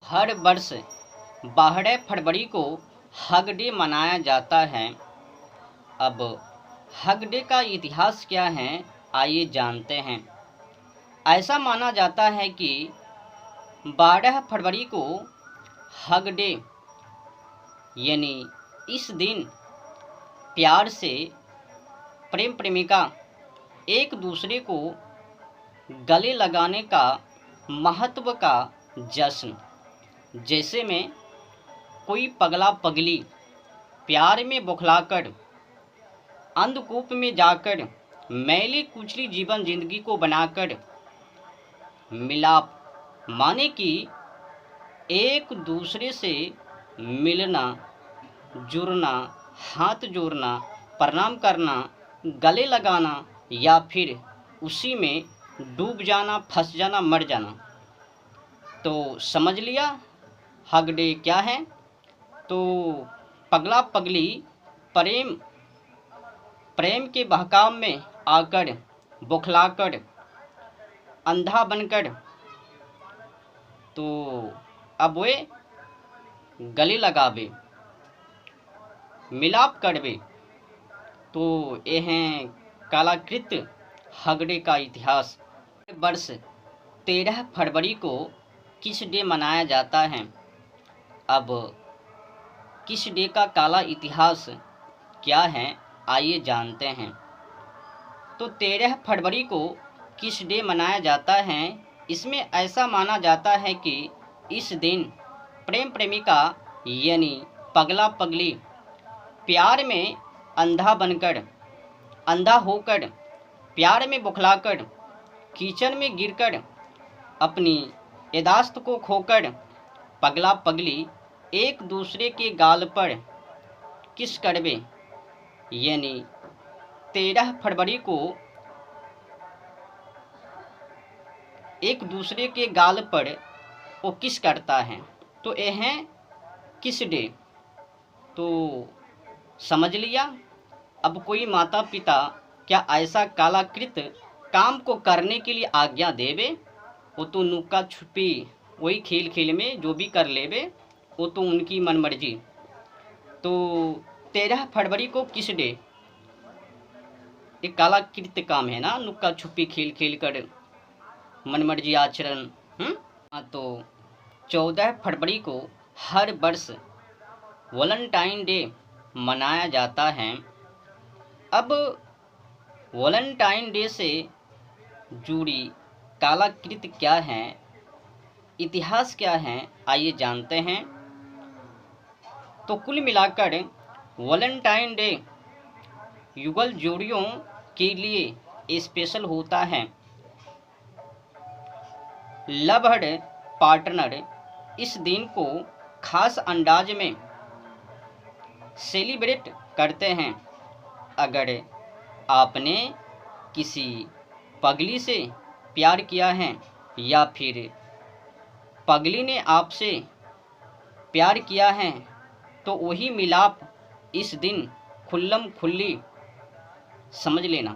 हर वर्ष 12 फरवरी को hug day मनाया जाता है। अब हग डे का इतिहास क्या है, आइए जानते हैं। ऐसा माना जाता है कि 12 फरवरी को हग डे यानी इस दिन प्यार से प्रेम प्रेमिका एक दूसरे को गले लगाने का महत्व का जश्न। जैसे में कोई पगला पगली प्यार में बौखलाकर अंधकूप में जाकर मैली कुचली जीवन जिंदगी को बनाकर मिलाप माने कि एक दूसरे से मिलना, जुड़ना, हाथ जोड़ना, प्रणाम करना, गले लगाना या फिर उसी में डूब जाना, फंस जाना, मर जाना। तो समझ लिया हग डे क्या है। तो पगला पगली प्रेम के बहकाव में आकर बौखलाकर अंधा बनकर तो अब वे गले लगावे, मिलाप करवे। तो ये हैं कालाकृत हग डे का इतिहास। वर्ष 13 फरवरी को किस डे मनाया जाता है। अब किस डे का काला इतिहास क्या है, आइए जानते हैं। तो 13 फरवरी को किस डे मनाया जाता है। इसमें ऐसा माना जाता है कि इस दिन प्रेम प्रेमिका यानी पगला पगली प्यार में अंधा होकर प्यार में बौखलाकर कीचड़ में गिरकर अपनी यादाश्त को खोकर पगला पगली एक दूसरे के गाल पर किस करवे यानी 13 फरवरी को एक दूसरे के गाल पर वो किस करता है। तो ये हैं किस डे। तो समझ लिया। अब कोई माता पिता क्या ऐसा कालाकृत काम को करने के लिए आज्ञा देवे। वो तो नुक्का छुपी वही खेल खेल में जो भी कर लेवे, वो तो उनकी मनमर्जी। तो 13 फरवरी को किस डे एक कालाकृत काम है ना, नुक्का छुपी खेल खेल कर मनमर्जी आचरण। तो 14 फरवरी को हर वर्ष वैलेंटाइन डे मनाया जाता है। अब वैलेंटाइन डे से जुड़ी कालाकृत क्या है, इतिहास क्या है, आइए जानते हैं। तो कुल मिलाकर वैलेंटाइन डे युगल जोड़ियों के लिए स्पेशल होता है। लवर्ड पार्टनर इस दिन को खास अंदाज में सेलिब्रेट करते हैं। अगर आपने किसी पगली से प्यार किया है या फिर पगली ने आपसे प्यार किया है तो वही मिलाप इस दिन खुल्लम खुल्ली समझ लेना।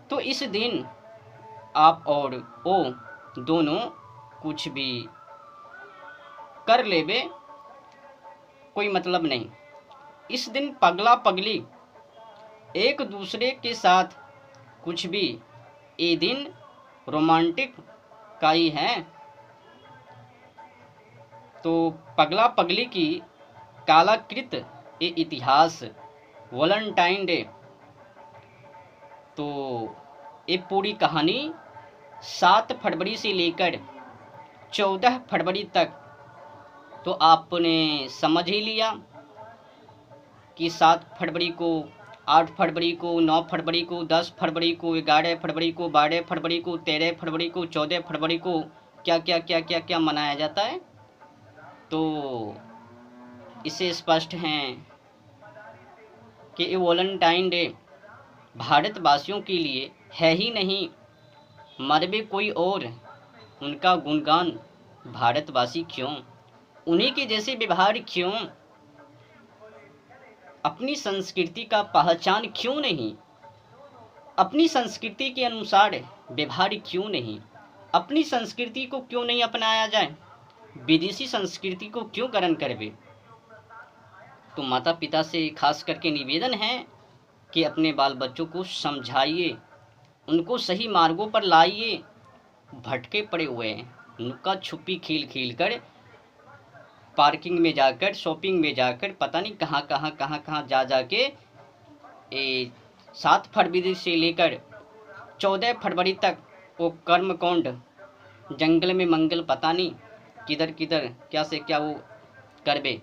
तो इस दिन आप और वो दोनों कुछ भी कर लेवे, कोई मतलब नहीं। इस दिन पगला पगली एक दूसरे के साथ कुछ भी, ये दिन रोमांटिक का ही है। तो पगला पगली की कालाकृत ये इतिहास वैलेंटाइन डे। तो ये पूरी कहानी 7 फरवरी से लेकर 14 फरवरी तक तो आपने समझ ही लिया कि 7 फरवरी को, 8 फरवरी को, 9 फरवरी को, 10 फरवरी को, 11 फरवरी को, 12 फरवरी को, 13 फरवरी को, 14 फरवरी को क्या क्या क्या क्या क्या मनाया जाता है। तो इससे स्पष्ट हैं कि ये वैलेंटाइन डे भारतवासियों के लिए है ही नहीं, मरबे कोई और, उनका गुणगान भारतवासी क्यों, उन्हीं के जैसे व्यवहार क्यों, अपनी संस्कृति का पहचान क्यों नहीं, अपनी संस्कृति के अनुसार व्यवहार क्यों नहीं, अपनी संस्कृति को क्यों नहीं अपनाया जाए। विदेशी संस्कृति को क्यों ग्रहण करबे। तो माता पिता से खास करके निवेदन है कि अपने बाल बच्चों को समझाइए, उनको सही मार्गों पर लाइए। भटके पड़े हुए हैं, नुक्का छुपी खेल खेल कर, पार्किंग में जाकर, शॉपिंग में जाकर, पता नहीं कहाँ जा जाके 7 फरवरी से लेकर 14 फरवरी तक वो कर्मकांड, जंगल में मंगल, पता नहीं किधर किधर क्या से क्या वो करबे।